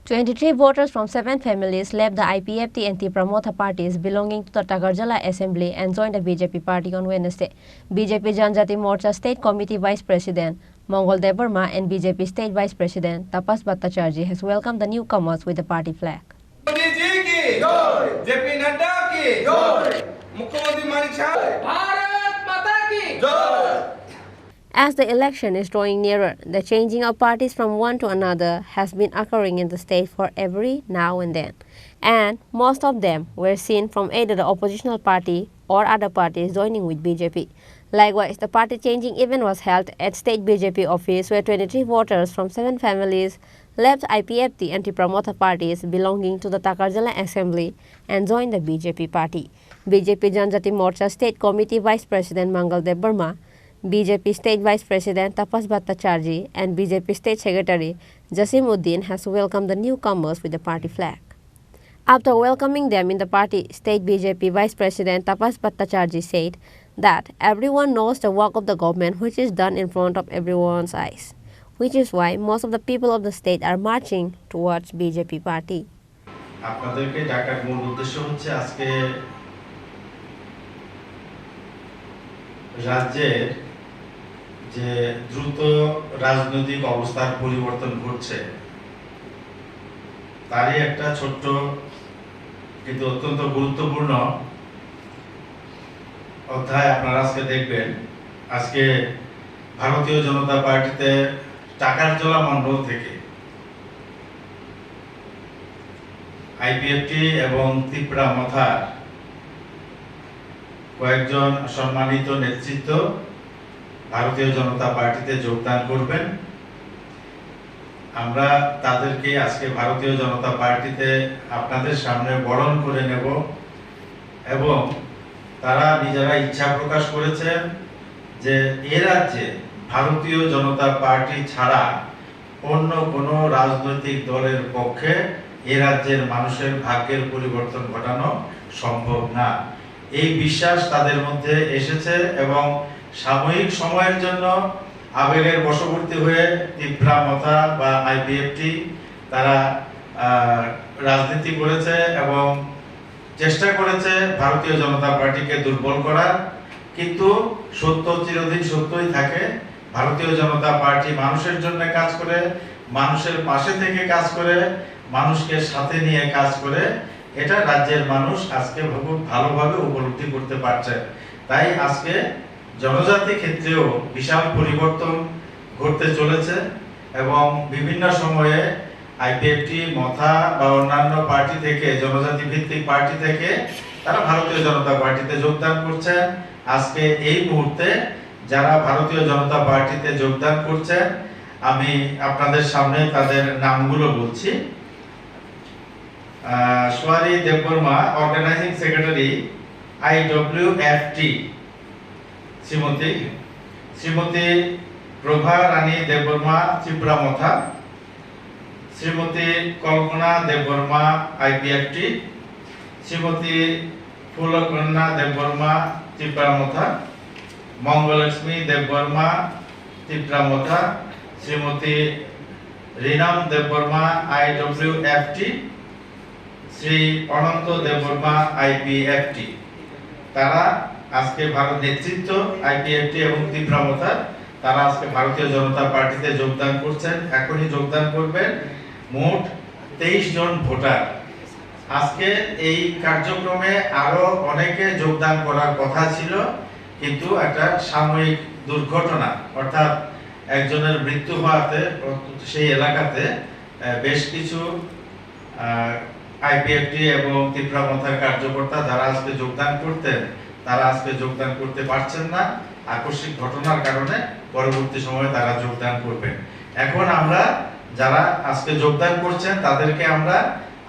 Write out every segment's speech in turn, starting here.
23 voters from 7 families left the IPFT and Tipra Motha parties belonging to the Takarjala assembly and joined the BJP party on Wednesday. BJP Janjati Morcha State Committee Vice President Mongol Debarma and BJP State Vice President Tapas Bhattacharjee has welcomed the newcomers with the party flag. As the election is drawing nearer, the changing of parties from one to another has been occurring in the state for every now and then, and most of them were seen from either the oppositional party or other parties joining with BJP. Likewise, the party changing event was held at State BJP office where 23 voters from 7 families left IPFT and Tipra Motha parties belonging to the Takarjala assembly and joined the BJP party. BJP Janjati Morcha State Committee Vice President Mongol Debarma, BJP State Vice President Tapas Bhattacharjee and BJP State Secretary Jasimuddin has welcomed the newcomers with the party flag. After welcoming them in the party, State BJP Vice President Tapas Bhattacharjee said that everyone knows the work of the government which is done in front of everyone's eyes, which is why most of the people of the state are marching towards BJP party. আপনাদেরকে ডাকার মূল উদ্দেশ্য হচ্ছে আজকে রাজ্যের যে দ্রুত রাজনৈতিক অবস্থার পরিবর্তন ঘটছে তারই একটা ছোট্ট কিন্তু অত্যন্ত গুরুত্বপূর্ণ অধ্যায় আপনারা আজকে দেখবেন। আজকে ভারতীয় জনতা পার্টিতে টাকারজলা মণ্ডল থেকে আইপিএফটি এবং ত্রিপুরা মথার কয়েকজন সম্মানিত নেতৃত্ব ভারতীয় জনতা পার্টিতে যোগদান করবেন। আমরা তাদেরকে আজকে ভারতীয় জনতা পার্টিতে আপনাদের সামনে বরণ করে নেব এবং তারা নিজেরা ইচ্ছা প্রকাশ করেছেন যে এ রাজ্যে ভারতীয় জনতা পার্টি ছাড়া অন্য কোনো রাজনৈতিক দলের পক্ষে এ রাজ্যের মানুষের ভাগ্যের পরিবর্তন ঘটানো সম্ভব না। এই বিশ্বাস তাদের মধ্যে এসেছে এবং সাময়িক সময়ের জন্য আবেগের বশবর্তী হয়ে ত্রিপুরা মথা বা আইপিএফটি তারা রাজনীতি করেছে এবং চেষ্টা করেছে ভারতীয় জনতা পার্টিকে দুর্বল করার, কিন্তু সত্য চিরদিন সত্যই থাকে। ভারতীয় জনতা পার্টি মানুষের জন্য কাজ করে, মানুষের পাশে থেকে কাজ করে, মানুষকে সাথে নিয়ে কাজ করে, এটা রাজ্যের মানুষ আজকে খুব ভালোভাবে উপলব্ধি করতে পারছে। তাই আজকে জনজাতি ক্ষেত্রেও বিশাল পরিবর্তন ঘটতে চলেছে এবং বিভিন্ন সময়ে আইপিএফটি মথা বা অন্যান্য পার্টি থেকে জনজাতি ভিত্তিক পার্টি থেকে তারা ভারতীয় জনতা পার্টিতে যোগদান করছেন। আজকে এই মুহূর্তে যারা ভারতীয় জনতা পার্টিতে যোগদান করছেন আমি আপনাদের সামনে তাদের নামগুলো বলছি। সোয়ারি দেববর্মা, অর্গানাইজিং সেক্রেটারি আইডব্লিউএফটি, শ্রীমতী প্রভা রানী দেববর্মা ত্রিপুরা মথা, শ্রীমতী কল্পনা দেববর্মা আইপিএফটি, শ্রীমতী ফুলকন্যা দেববর্মা ত্রিপুরা মথা, মঙ্গলক্ষ্মী দেববর্মা ত্রিপুরা মথা, শ্রীমতী রিনাম দেববর্মা আইডব্লিউএফটি, শ্রী অনন্ত দেববর্মা আইপিএফটি। তারা আজকে ভারত নেতৃত্ব আইপিএফটি এবং ত্রিপুরা মথা তারা আজকে ভারতীয় জনতা পার্টিতে যোগদান করছেন, এখনই যোগদান করবেন। মোট 23 জন ভোটার। আজকে এই কার্যক্রমে আরো অনেকে যোগদান করার কথা ছিল, কিন্তু একটা সাময়িক দুর্ঘটনা অর্থাৎ একজনের মৃত্যু হওয়াতে সেই এলাকাতে বেশ কিছু আইপিএফটি এবং ত্রিপুরা মথার কার্যকর্তা যারা আজকে যোগদান করতেন তারা আজকে যোগদান করতে পারছেন না। আকস্মিক ঘটনার কারণে পরবর্তী সময়ে তারা যোগদান করবেন। এখন আমরা যারা আজকে যোগদান করছেন তাদেরকে আমরা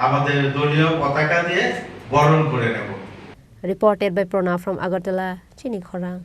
আমাদের দলীয় পতাকা দিয়ে বরণ করে নেব। Reported by Pranav from Agartala, Chini, Khorang.